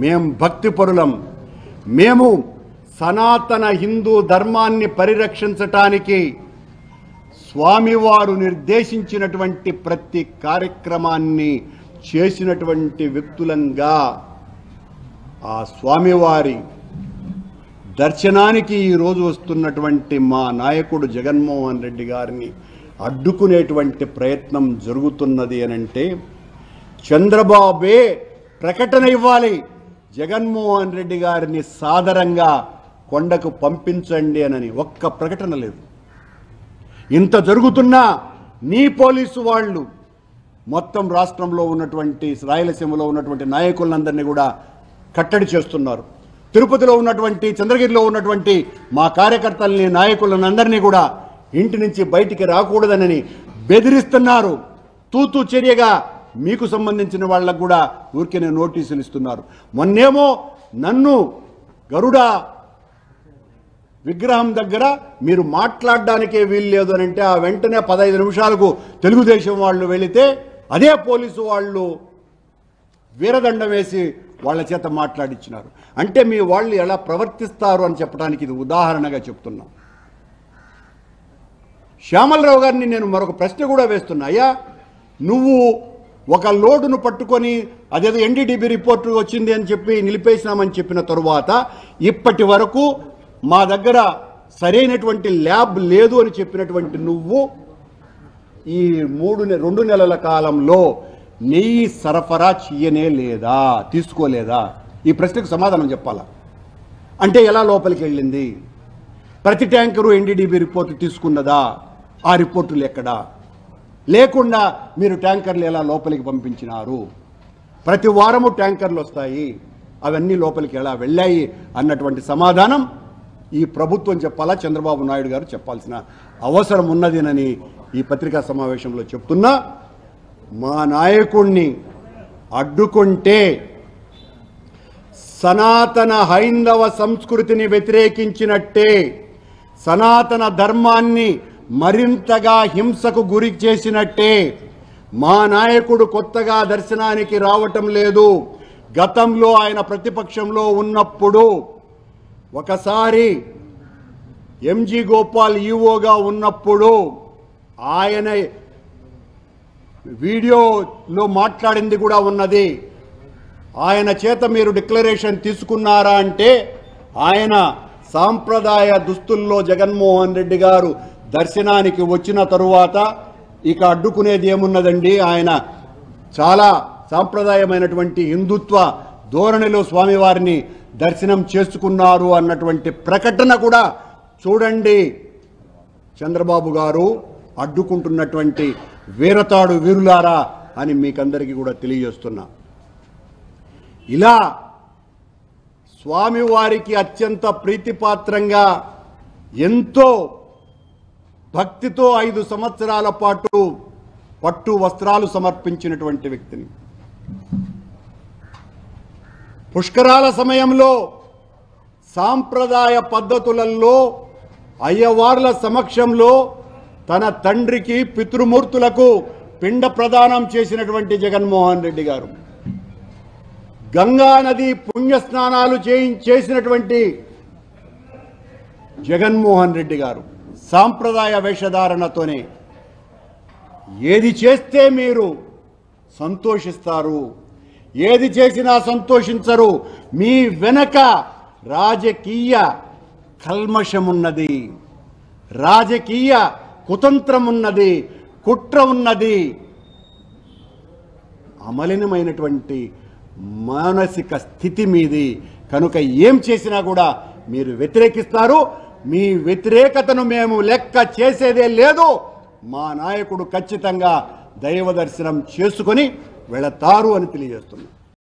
మేము భక్తిపరులం. మేము సనాతన హిందూ ధర్మాన్ని పరిరక్షించటానికి స్వామివారు నిర్దేశించినటువంటి ప్రతి కార్యక్రమాన్ని చేసినటువంటి వ్యక్తులంగా ఆ స్వామివారి దర్శనానికి ఈరోజు వస్తున్నటువంటి మా నాయకుడు జగన్మోహన్ రెడ్డి గారిని అడ్డుకునేటువంటి ప్రయత్నం జరుగుతున్నది అనంటే చంద్రబాబే ప్రకటన ఇవ్వాలి. జగన్మోహన్ రెడ్డి గారిని సాదరంగా కొండకు పంపించండి అని ఒక్క ప్రకటన లేదు. ఇంత జరుగుతున్నా నీ పోలీసు వాళ్ళు మొత్తం రాష్ట్రంలో ఉన్నటువంటి రాయలసీమలో ఉన్నటువంటి నాయకులందరినీ కూడా కట్టడి చేస్తున్నారు. తిరుపతిలో ఉన్నటువంటి చంద్రగిరిలో ఉన్నటువంటి మా కార్యకర్తల్ని నాయకులందరినీ కూడా ఇంటి నుంచి బయటికి రాకూడదని బెదిరిస్తున్నారు. తూతూ చర్యగా మీకు సంబంధించిన వాళ్ళకు కూడా ఊరికే నోటీసులు ఇస్తున్నారు. మొన్నేమో నన్ను గరుడ విగ్రహం దగ్గర మీరు మాట్లాడడానికే వీలు లేదు అని అంటే ఆ వెంటనే 15 నిమిషాలకు తెలుగుదేశం వాళ్ళు వెళితే అదే పోలీసు వాళ్ళు వీరదండం వేసి వాళ్ళ చేత మాట్లాడించినారు. అంటే మీ వాళ్ళు ఎలా ప్రవర్తిస్తారు అని చెప్పడానికి ఇది ఉదాహరణగా చెప్తున్నా. శ్యామలరావు గారిని నేను మరొక ప్రశ్న కూడా వేస్తున్నా. అయ్యా, నువ్వు ఒక లోడును పట్టుకొని అదేదో ఎన్డీడీబీ రిపోర్టు వచ్చింది అని చెప్పి నిలిపేసినామని చెప్పిన తరువాత ఇప్పటి వరకు మా దగ్గర సరైనటువంటి ల్యాబ్ లేదు అని చెప్పినటువంటి నువ్వు ఈ 2 నెలల కాలంలో నెయ్యి సరఫరా చెయ్యనే లేదా, తీసుకోలేదా? ఈ ప్రశ్నకు సమాధానం చెప్పాలా. అంటే ఎలా లోపలికి వెళ్ళింది? ప్రతి ట్యాంకరు ఎన్డీడీబీ రిపోర్టు తీసుకున్నదా? ఆ రిపోర్టులు ఎక్కడా? లేకుండా మీరు ట్యాంకర్లు ఎలా లోపలికి పంపించినారు? ప్రతి వారము ట్యాంకర్లు వస్తాయి, అవన్నీ లోపలికి ఎలా వెళ్ళాయి అన్నటువంటి సమాధానం ఈ ప్రభుత్వం చెప్పాలా, చంద్రబాబు నాయుడు గారు చెప్పాల్సిన అవసరం ఉన్నదినని ఈ పత్రికా సమావేశంలో చెప్తున్నా. మా నాయకుణ్ణి అడ్డుకుంటే సనాతన హైందవ సంస్కృతిని వ్యతిరేకించినట్టే, సనాతన ధర్మాన్ని మరింతగా హింసకు గురి చేసినట్టే. మా నాయకుడు కొత్తగా దర్శనానికి రావటం లేదు. గతంలో ఆయన ప్రతిపక్షంలో ఉన్నప్పుడు ఒకసారి ఎంజీ గోపాల్ ఈవోగా ఉన్నప్పుడు ఆయన వీడియోలో మాట్లాడింది కూడా ఉన్నది. ఆయన చేత మీరు డిక్లరేషన్ తీసుకున్నారా అంటే ఆయన సాంప్రదాయ దుస్తుల్లో జగన్మోహన్ రెడ్డి గారు దర్శనానికి వచ్చిన తరువాత ఇక అడ్డుకునేది ఏమున్నదండి? ఆయన చాలా సాంప్రదాయమైనటువంటి హిందుత్వ ధోరణిలో స్వామివారిని దర్శనం చేసుకున్నారు అన్నటువంటి ప్రకటన కూడా చూడండి. చంద్రబాబు గారు అడ్డుకుంటున్నటువంటి వీరతాడు వీరులారా అని మీకందరికీ కూడా తెలియజేస్తున్నా. ఇలా స్వామివారికి అత్యంత ప్రీతిపాత్రంగా ఎంతో భక్తితో 5 సంవత్సరాల పాటు పట్టు వస్త్రాలు సమర్పించినటువంటి వ్యక్తిని పుష్కరాల సమయంలో సాంప్రదాయ పద్ధతులలో అయ్యవార్ల సమక్షంలో తన తండ్రికి పితృమూర్తులకు పిండ ప్రదానం చేసినటువంటి జగన్మోహన్ రెడ్డి గారు, గంగా నది పుణ్యస్నానాలు చేసినటువంటి జగన్మోహన్ రెడ్డి గారు సాంప్రదాయ వేషధారణతోనే ఏది చేస్తే మీరు సంతోషిస్తారు, ఏది చేసినా సంతోషించరు. మీ వెనక రాజకీయ కల్మషం ఉన్నది, రాజకీయ కుతంత్రం ఉన్నది, కుట్ర ఉన్నది, అమలినమైనటువంటి మానసిక స్థితి మీది. కనుక ఏం చేసినా కూడా మీరు వ్యతిరేకిస్తారు. మీ వ్యతిరేకతను మేము లెక్క చేసేదే లేదు. మా నాయకుడు ఖచ్చితంగా దైవ దర్శనం చేసుకొని వెళతారు అని తెలియజేస్తున్నాం.